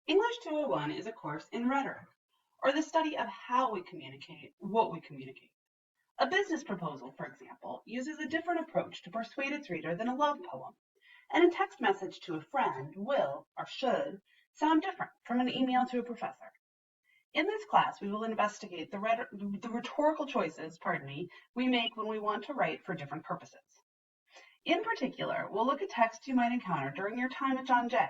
English 201 is a course in rhetoric, or the study of how we communicate what we communicate. A business proposal, for example, uses a different approach to persuade its reader than a love poem, and a text message to a friend will, or should, sound different from an email to a professor. In this class, we will investigate the rhetorical choices, we make when we want to write for different purposes. In particular, we'll look at texts you might encounter during your time at John Jay,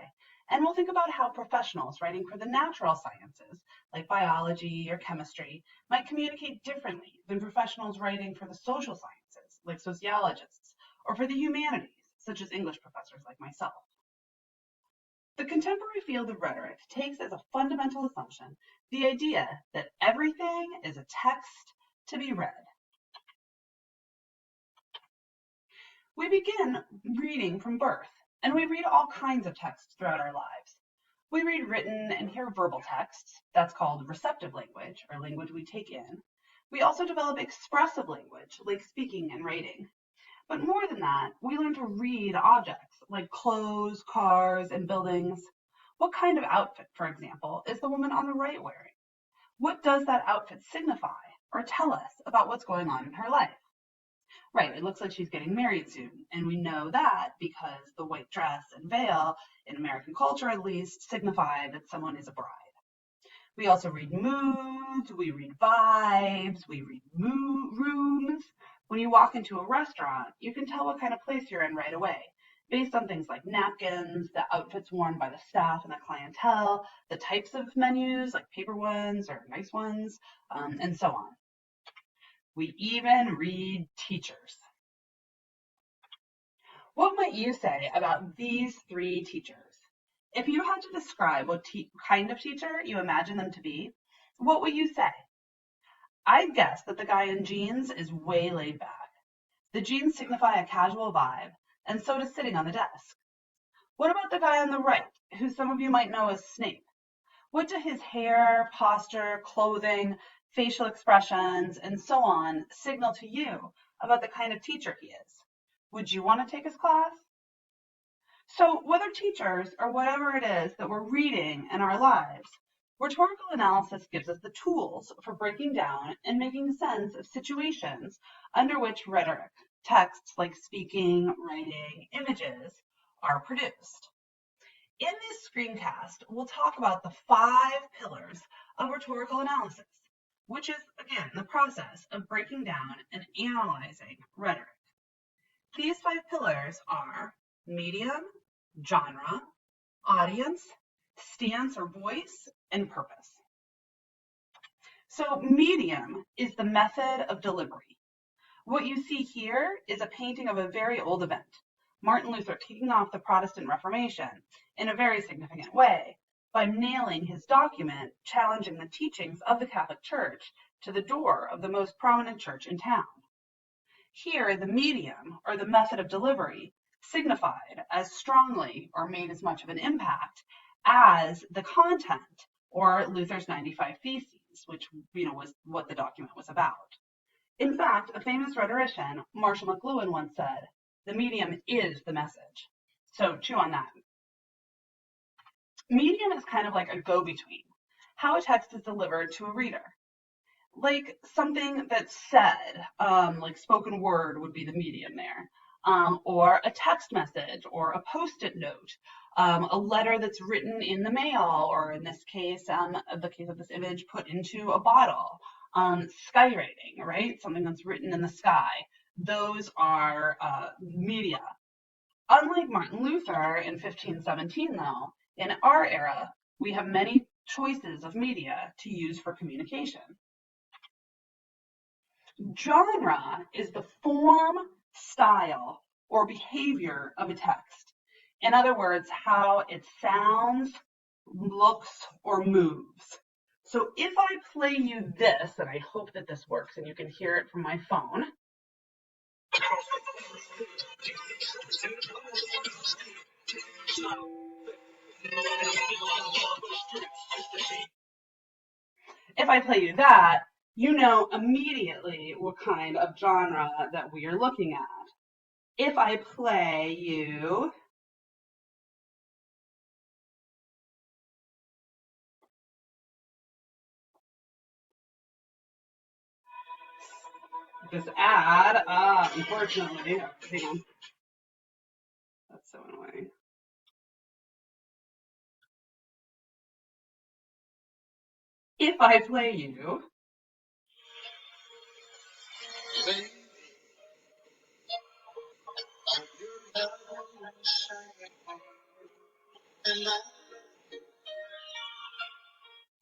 and we'll think about how professionals writing for the natural sciences, like biology or chemistry, might communicate differently than professionals writing for the social sciences, like sociologists, or for the humanities, such as English professors like myself. The contemporary field of rhetoric takes as a fundamental assumption the idea that everything is a text to be read. We begin reading from birth, and we read all kinds of texts throughout our lives. We read written and hear verbal texts. That's called receptive language, or language we take in. We also develop expressive language, like speaking and writing. But more than that, we learn to read objects, like clothes, cars, and buildings. What kind of outfit, for example, is the woman on the right wearing? What does that outfit signify or tell us about what's going on in her life? Right, it looks like she's getting married soon, and we know that because the white dress and veil, in American culture at least, signify that someone is a bride. We also read moods, we read vibes, we read rooms. When you walk into a restaurant, you can tell what kind of place you're in right away, based on things like napkins, the outfits worn by the staff and the clientele, the types of menus, like paper ones or nice ones, and so on. We even read teachers. What might you say about these three teachers? If you had to describe what kind of teacher you imagine them to be, what would you say? I'd guess that the guy in jeans is way laid back. The jeans signify a casual vibe, and so does sitting on the desk. What about the guy on the right, who some of you might know as Snape? What do his hair, posture, clothing, facial expressions, and so on signal to you about the kind of teacher he is? Would you want to take his class? So whether teachers or whatever it is that we're reading in our lives, rhetorical analysis gives us the tools for breaking down and making sense of situations under which rhetoric, texts like speaking, writing, images, are produced. In this screencast, we'll talk about the 5 pillars of rhetorical analysis, which is, again, the process of breaking down and analyzing rhetoric. These 5 pillars are medium, genre, audience, stance or voice, and purpose. So medium is the method of delivery. What you see here is a painting of a very old event, Martin Luther kicking off the Protestant Reformation in a very significant way by nailing his document challenging the teachings of the Catholic Church to the door of the most prominent church in town. Here, the medium, or the method of delivery, signified as strongly or made as much of an impact as the content, or Luther's 95 Theses, which was what the document was about. In fact, a famous rhetorician, Marshall McLuhan, once said, "The medium is the message." So chew on that. Medium is kind of like a go-between, how a text is delivered to a reader. Like something that's said, like spoken word would be the medium there, or a text message or a post-it note, a letter that's written in the mail, or in this case, the case of this image, put into a bottle. Skywriting, right? Something that's written in the sky. Those are media. Unlike Martin Luther in 1517, though, in our era, we have many choices of media to use for communication. Genre is the form, style, or behavior of a text. In other words, how it sounds, looks, or moves. So if I play you this, and I hope that this works and you can hear it from my phone. If I play you that, you know immediately what kind of genre that we are looking at. If I play you this ad. Unfortunately, hang on. That's so annoying. If I play you.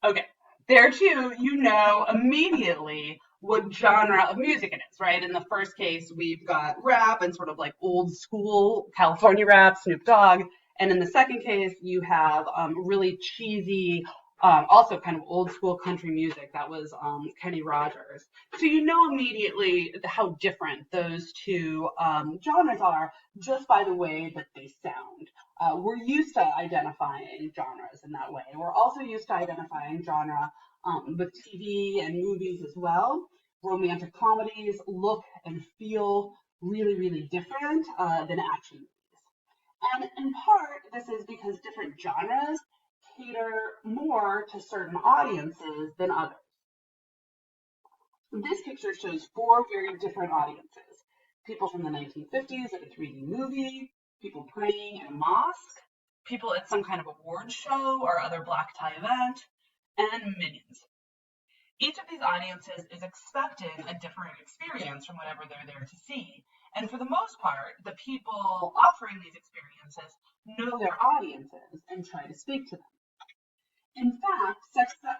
Okay, there too, you know immediately what genre of music it is, right? In the first case, we've got rap and sort of like old school California rap, Snoop Dogg. And in the second case, you have really cheesy, also kind of old school country music. That was Kenny Rogers. So you know immediately how different those two genres are just by the way that they sound. We're used to identifying genres in that way. We're also used to identifying genre with TV and movies as well. Romantic comedies look and feel really, really different than action movies. And in part, this is because different genres cater more to certain audiences than others. This picture shows four very different audiences. People from the 1950s at a 3D movie, people praying in a mosque, people at some kind of award show or other black tie event, and minions. Each of these audiences is expecting a different experience from whatever they're there to see. And for the most part, the people offering these experiences know their audiences and try to speak to them. In fact,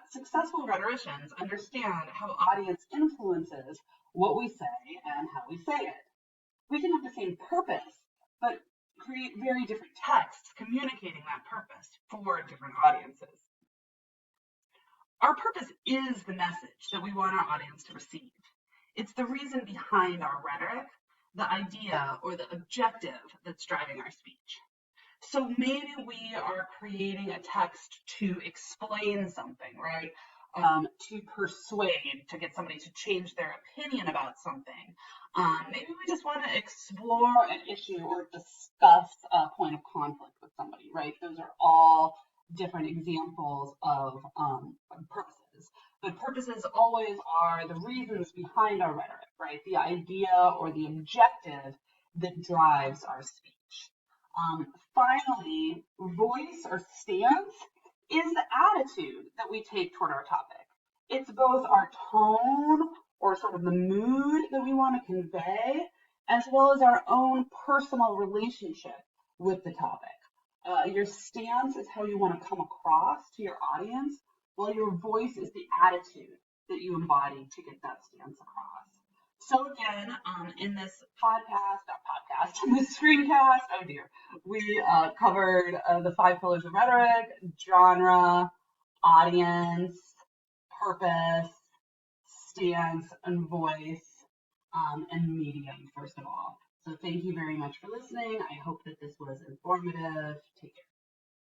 successful rhetoricians understand how audience influences what we say and how we say it. We can have the same purpose, but create very different texts communicating that purpose for different audiences. Our purpose is the message that we want our audience to receive. It's the reason behind our rhetoric, the idea or the objective that's driving our speech. So maybe we are creating a text to explain something, right? To persuade, to get somebody to change their opinion about something. Maybe we just want to explore an issue or discuss a point of conflict with somebody, right? Those are all different examples of purposes. But purposes always are the reasons behind our rhetoric, right? The idea or the objective that drives our speech. Finally, voice or stance is the attitude that we take toward our topic. It's both our tone or sort of the mood that we want to convey, as well as our own personal relationship with the topic. Your stance is how you want to come across to your audience, while your voice is the attitude that you embody to get that stance across. So again, in this in this screencast, oh dear, we covered the 5 pillars of rhetoric: genre, audience, purpose, stance, and voice, and medium, first of all. So thank you very much for listening. I hope that this was informative. Take care.